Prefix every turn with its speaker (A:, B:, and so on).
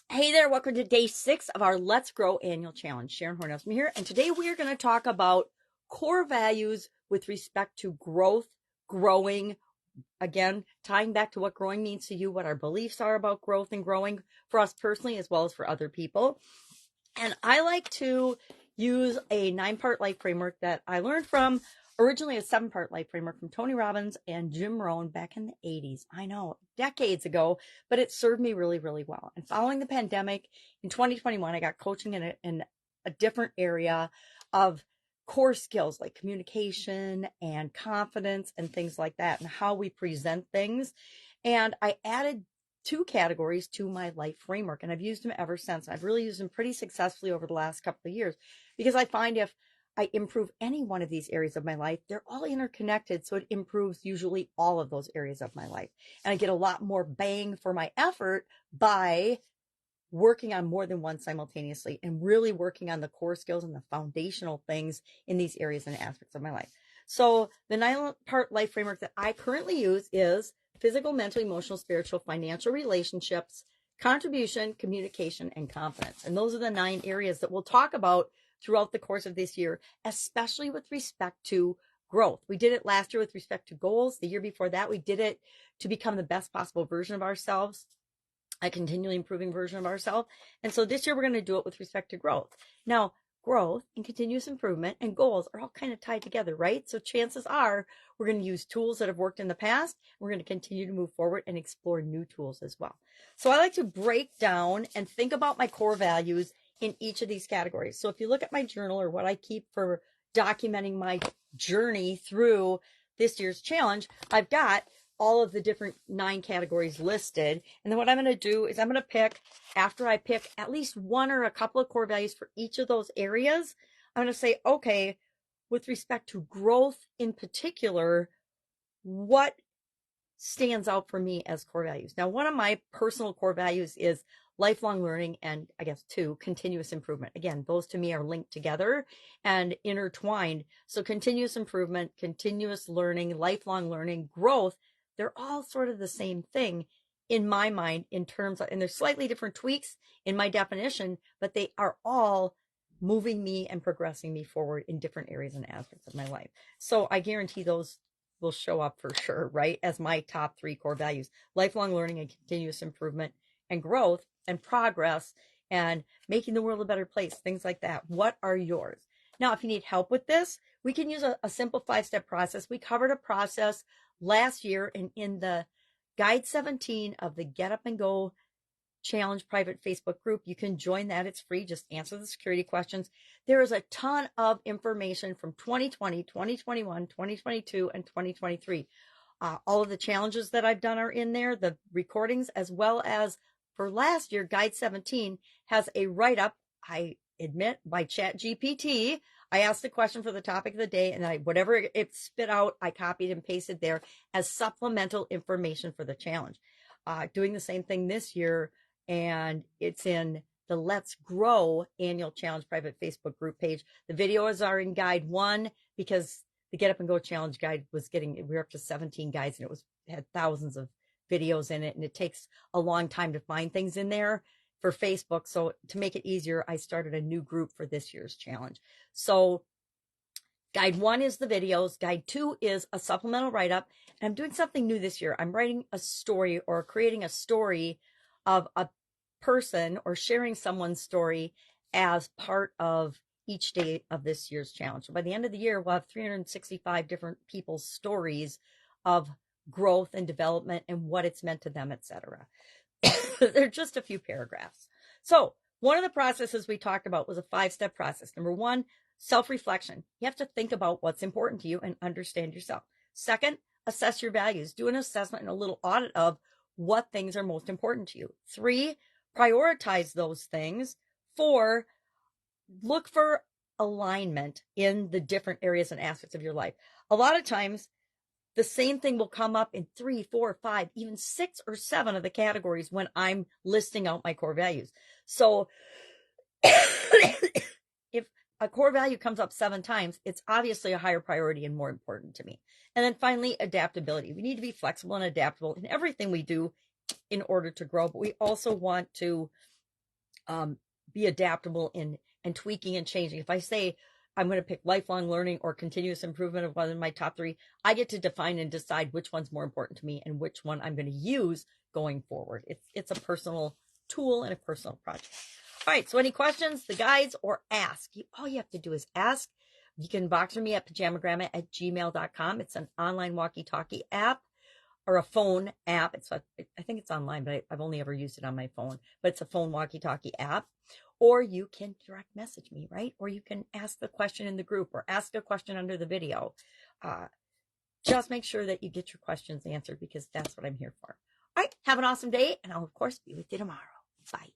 A: Hey there, welcome to day 6 of our Let's Grow annual challenge. Sharon Horne-Ellstrom here, and today we are going to talk about core values with respect to growth, growing, again, tying back to what growing means to you, what our beliefs are about growth and growing for us personally as well as for other people. And I like to use a 9-part life framework that I learned from originally a 7-part life framework from Tony Robbins and Jim Rohn back in the 80s. I know, decades ago, but it served me really, really well. And following the pandemic in 2021, I got coaching in a different area of core skills like communication and confidence and things like that, and how we present things. And I added 2 categories to my life framework, and I've used them ever since. I've really used them pretty successfully over the last couple of years because I find if I improve any one of these areas of my life, they're all interconnected. So it improves usually all of those areas of my life. And I get a lot more bang for my effort by working on more than one simultaneously and really working on the core skills and the foundational things in these areas and aspects of my life. So the 9-part life framework that I currently use is physical, mental, emotional, spiritual, financial, relationships, contribution, communication, and confidence. And those are the 9 areas that we'll talk about throughout the course of this year, especially with respect to growth. We did it last year with respect to goals. The year before that, we did it to become the best possible version of ourselves, a continually improving version of ourselves. And so this year we're going to do it with respect to growth. Now, growth and continuous improvement and goals are all kind of tied together, right? So chances are we're going to use tools that have worked in the past. We're going to continue to move forward and explore new tools as well. So I like to break down and think about my core values in each of these categories. So if you look at my journal or what I keep for documenting my journey through this year's challenge, I've got all of the different 9 categories listed. And then what I'm going to do is I'm going to pick, after I pick at least one or a couple of core values for each of those areas, I'm going to say, okay, with respect to growth in particular, what stands out for me as core values? Now, one of my personal core values is lifelong learning and I guess 2, continuous improvement. Again, those to me are linked together and intertwined. So continuous improvement, continuous learning, lifelong learning, growth, they're all sort of the same thing in my mind in terms of, and there's slightly different tweaks in my definition, but they are all moving me and progressing me forward in different areas and aspects of my life. So I guarantee those will show up for sure, right? As my top 3 core values: lifelong learning and continuous improvement and growth and progress and making the world a better place, things like that. What are yours? Now, if you need help with this, we can use a simple 5-step process. We covered a process last year in the guide 17 of the Get Up and Go Challenge private Facebook group. You can join that. It's free. Just answer the security questions. There is a ton of information from 2020, 2021, 2022, and 2023. All of the challenges that I've done are in there, the recordings, as well as for last year, Guide 17 has a write-up, I admit, by ChatGPT. I asked the question for the topic of the day, and whatever it spit out, I copied and pasted there as supplemental information for the challenge. Doing the same thing this year, and it's in the Let's Grow annual challenge private Facebook group page. The videos are in guide 1 because the Get Up and Go challenge guide we're up to 17 guides, and it had thousands of videos in it, and it takes a long time to find things in there for Facebook. So to make it easier, I started a new group for this year's challenge. So guide 1 is the videos. Guide 2 is a supplemental write-up. And I'm doing something new this year. I'm writing a story or creating a story of a person or sharing someone's story as part of each day of this year's challenge. So by the end of the year, we'll have 365 different people's stories of growth and development and what it's meant to them, etc. They're just a few paragraphs. So one of the processes we talked about was a 5-step process. Number 1, self-reflection. You have to think about what's important to you and understand yourself. Second, assess your values. Do an assessment and a little audit of what things are most important to you. 3, prioritize those things. 4, look for alignment in the different areas and aspects of your life. A lot of times, the same thing will come up in 3, 4, 5, even 6 or 7 of the categories when I'm listing out my core values. So if a core value comes up 7 times, it's obviously a higher priority and more important to me. And then finally, adaptability. We need to be flexible and adaptable in everything we do in order to grow, but we also want to be adaptable in and tweaking and changing. If I say I'm going to pick lifelong learning or continuous improvement of one of my top 3, I get to define and decide which one's more important to me and which one I'm going to use going forward. It's a personal tool and a personal project. All right, so any questions, the guides, or ask? All you have to do is ask. You can box for me at pajamagramma@gmail.com. It's an online walkie-talkie app or a phone app. I think it's online, but I've only ever used it on my phone. But it's a phone walkie-talkie app. Or you can direct message me, right? Or you can ask the question in the group or ask a question under the video. Just make sure that you get your questions answered because that's what I'm here for. All right, have an awesome day, and I'll, of course, be with you tomorrow. Bye.